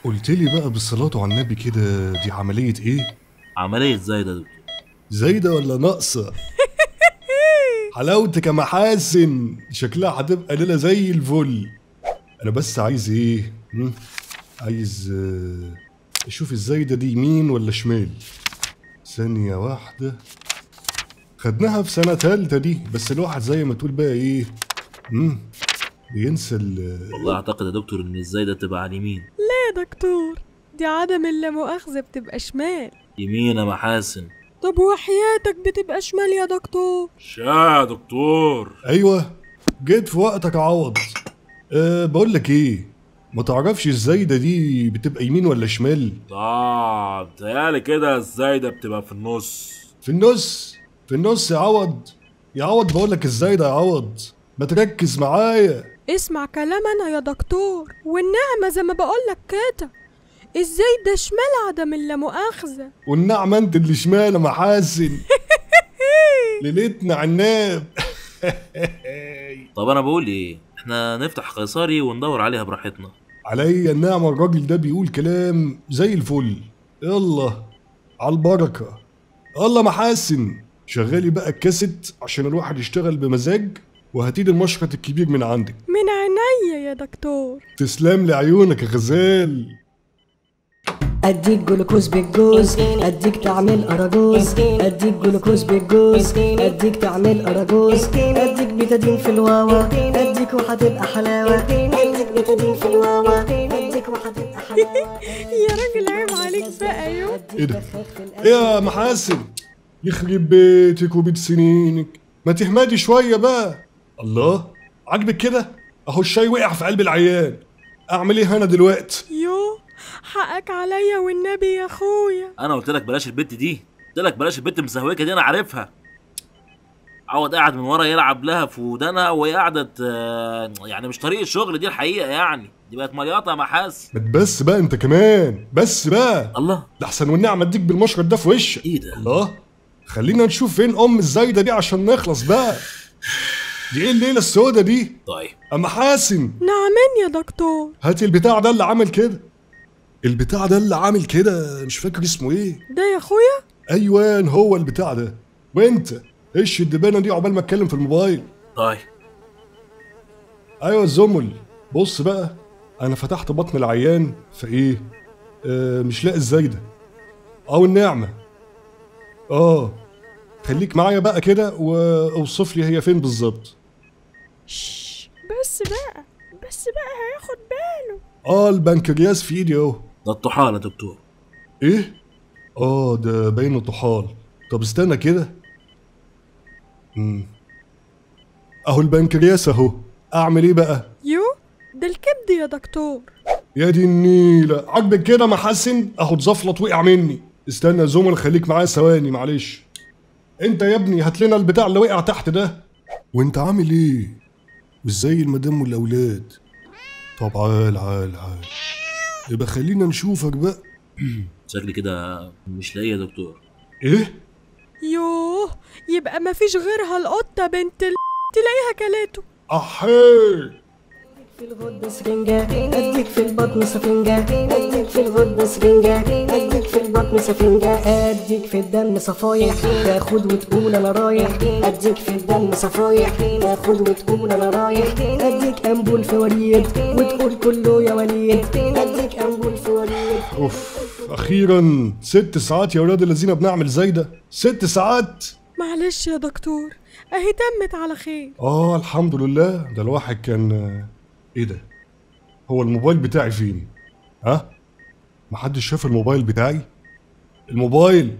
قلت لي بقى بالصلاة على النبي كده، دي عملية ايه؟ عملية زايدة يا دكتور. زايدة ولا ناقصة؟ حلاوتك يا محاسن، شكلها هتبقى ليلة زي الفل. انا بس عايز ايه؟ عايز اشوف الزايدة دي يمين ولا شمال. ثانية واحدة. خدناها في سنة تالتة دي، بس الواحد زي ما تقول بقى ايه، بينسى والله اعتقد يا دكتور ان الزايدة تبقى على اليمين. لا يا دكتور، دي عدم اللامؤاخذة بتبقى شمال. يمين يا محاسن. طب وحياتك بتبقى شمال يا دكتور. يا دكتور. ايوه، جيت في وقتك يا عوض. بقول لك ايه، ما تعرفش الزايدة دي بتبقى يمين ولا شمال؟ بتهيألي كده الزايدة بتبقى في النص. في النص. في النص يا عوض. يا عوض بقول لك الزايدة يا عوض، ما تركز معايا. اسمع كلام انا يا دكتور، والنعمة زي ما بقولك كده. ازاي ده شمال عدم اللامؤاخذة؟ والنعمة انت اللي شمال يا محاسن. ليلتنا عناب. طب انا بقول ايه، احنا نفتح قيصري وندور عليها براحتنا. عليا النعمة، الراجل ده بيقول كلام زي الفل. يلا على البركة. يلا محاسن، شغالي بقى الكاسيت عشان الواحد يشتغل بمزاج، وهاتيلي المشرط الكبير من عندك. من عينيا يا دكتور. تسلم لي عيونك يا غزال. اديك جلوكوز بالجوز، اديك تعمل اراجوز، اديك جلوكوز بالجوز، اديك تعمل اراجوز، اديك بيتادين في الواوا، اديك وهتبقى حلاوه، اديك بيتادين في الواوا، اديك وهتبقى حلاوه. يا راجل عيب عليك بقى يوم. ايه ده؟ ايه يا محاسن؟ يخرب بيتك وبيت سنينك، ما تهمدي شويه بقى. الله، عاجبك كده؟ اهو الشاي وقع في قلب العيان. اعمل ايه انا دلوقتي؟ يو، حقك عليا والنبي يا اخويا. انا قلت لك بلاش البت دي، قلت لك بلاش البت المسهوكه دي، انا عارفها. عوض قاعد من ورا يلعب لها في ودانها وهي قاعده يعني مش طريق الشغل دي الحقيقه، يعني دي بقت مليطه يا محاس. بس بقى انت كمان، بس بقى. الله، ده احسن والنعمه اديك بالمشرط ده في وشك. ايه ده؟ الله، خلينا نشوف فين ام الزايده دي عشان نخلص بقى. دي ايه الليله السودة دي؟ طيب اما حاسن، نعمين يا دكتور. هاتي البتاع ده اللي عامل كده. البتاع ده اللي عامل كده مش فاكر اسمه ايه. ده يا اخويا؟ ايوان هو البتاع ده. وانت ايش الدبانه دي عقبال ما اتكلم في الموبايل. طيب. ايوه الزمل، بص بقى، انا فتحت بطن العيان فايه، مش لاقي الزايده او النعمه. خليك معايا بقى كده واوصف لي هي فين بالظبط. بس بقى هياخد باله. البنكرياس في ايدي اهو. ده الطحال يا دكتور. ايه؟ ده باين طحال. طب استنى كده. اهو البنكرياس اهو. اعمل ايه بقى؟ يو، ده الكبد يا دكتور. يا دي النيله، عاجبك كده محسن؟ اهو اتزفلط وقع مني. استنى يا زمل، خليك معايا ثواني معلش. انت يا ابني هات لنا البتاع اللي وقع تحت ده. وانت عامل ايه؟ مش زي المدام والاولاد. طب عال يبقى خلينا نشوفك بقى. شكلي كده مش لاقيه يا دكتور. ايه؟ يوه، يبقى مفيش غيرها القطة بنت تلاقيها كلاته. احيه. في الغد سرنجة، اديك في البطن سفنجة، اديك في الغد سرنجة، اديك في البطن سفنجة، اديك في الدم صفايح، تاخد وتقول انا رايح، اديك في الدم صفايح، تاخد وتقول انا رايح، اديك انبول في وريد وتقول كله يا وليد، اديك انبول في وريد. اوف، اخيرا 6 ساعات يا ولاد الذين بنعمل زايده. 6 ساعات. معلش يا دكتور، اهي تمت على خير. الحمد لله. ده الواحد كان ايه ده؟ هو الموبايل بتاعي فين؟ محدش شاف الموبايل بتاعي؟ الموبايل